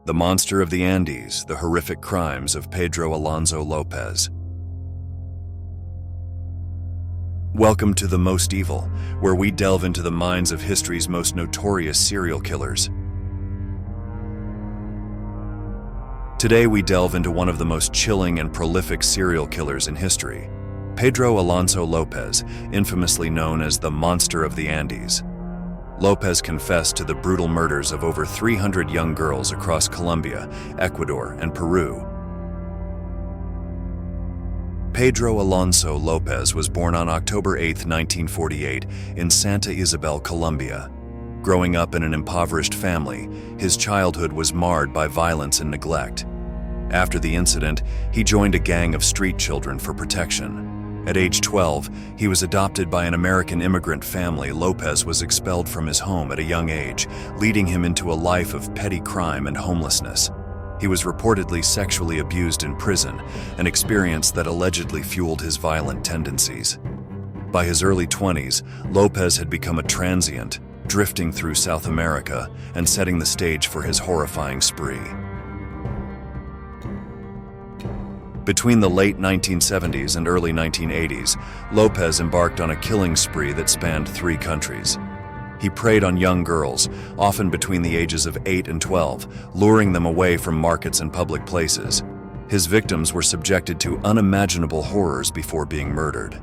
The Monster of the Andes, The Horrific Crimes of Pedro Alonso López. Welcome to The Most Evil, where we delve into the minds of history's most notorious serial killers. Today we delve into one of the most chilling and prolific serial killers in history, Pedro Alonso López, infamously known as the Monster of the Andes. López confessed to the brutal murders of over 300 young girls across Colombia, Ecuador, and Peru. Pedro Alonso López was born on October 8, 1948, in Santa Isabel, Colombia. Growing up in an impoverished family, his childhood was marred by violence and neglect. After the incident, he joined a gang of street children for protection. At age 12, he was adopted by an American immigrant family. López was expelled from his home at a young age, leading him into a life of petty crime and homelessness. He was reportedly sexually abused in prison, an experience that allegedly fueled his violent tendencies. By his early 20s, López had become a transient, drifting through South America and setting the stage for his horrifying spree. Between the late 1970s and early 1980s, López embarked on a killing spree that spanned 3 countries. He preyed on young girls, often between the ages of 8 and 12, luring them away from markets and public places. His victims were subjected to unimaginable horrors before being murdered.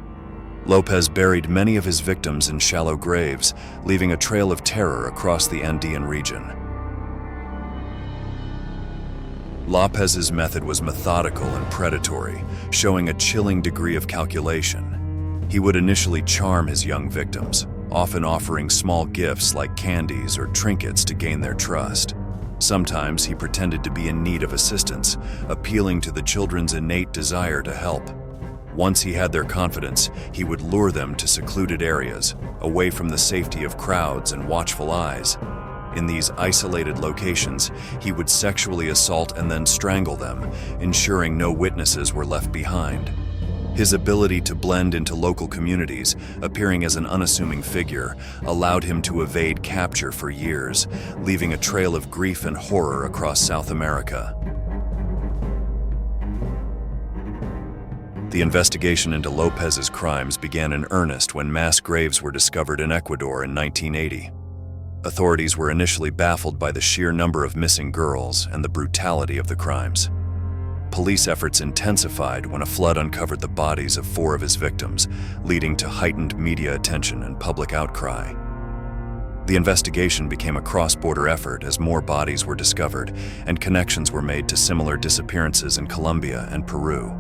López buried many of his victims in shallow graves, leaving a trail of terror across the Andean region. López's method was methodical and predatory, showing a chilling degree of calculation. He would initially charm his young victims, often offering small gifts like candies or trinkets to gain their trust. Sometimes he pretended to be in need of assistance, appealing to the children's innate desire to help. Once he had their confidence, he would lure them to secluded areas, away from the safety of crowds and watchful eyes. In these isolated locations, he would sexually assault and then strangle them, ensuring no witnesses were left behind. His ability to blend into local communities, appearing as an unassuming figure, allowed him to evade capture for years, leaving a trail of grief and horror across South America. The investigation into López's crimes began in earnest when mass graves were discovered in Ecuador in 1980. Authorities were initially baffled by the sheer number of missing girls and the brutality of the crimes. Police efforts intensified when a flood uncovered the bodies of 4 of his victims, leading to heightened media attention and public outcry. The investigation became a cross-border effort as more bodies were discovered and connections were made to similar disappearances in Colombia and Peru.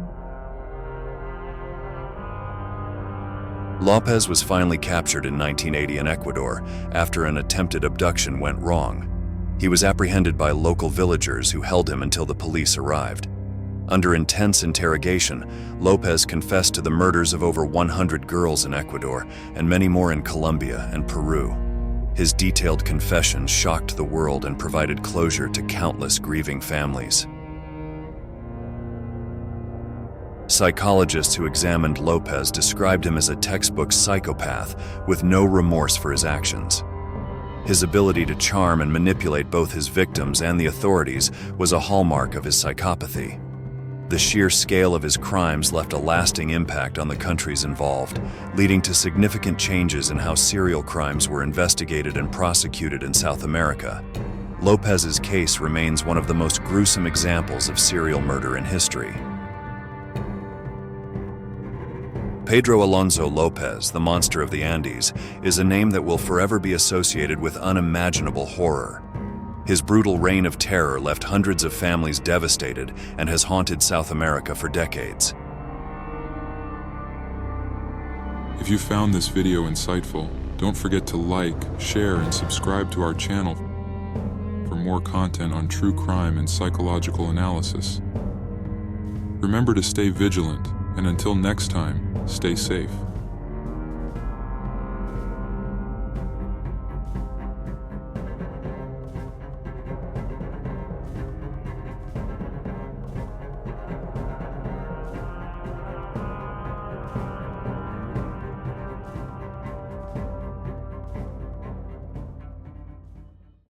López was finally captured in 1980 in Ecuador after an attempted abduction went wrong. He was apprehended by local villagers who held him until the police arrived. Under intense interrogation, López confessed to the murders of over 100 girls in Ecuador and many more in Colombia and Peru. His detailed confession shocked the world and provided closure to countless grieving families. Psychologists who examined López described him as a textbook psychopath with no remorse for his actions. His ability to charm and manipulate both his victims and the authorities was a hallmark of his psychopathy. The sheer scale of his crimes left a lasting impact on the countries involved, leading to significant changes in how serial crimes were investigated and prosecuted in South America. López's case remains one of the most gruesome examples of serial murder in history. Pedro Alonso López, the Monster of the Andes, is a name that will forever be associated with unimaginable horror. His brutal reign of terror left hundreds of families devastated and has haunted South America for decades. If you found this video insightful, don't forget to like, share, and subscribe to our channel for more content on true crime and psychological analysis. Remember to stay vigilant, and until next time, stay safe.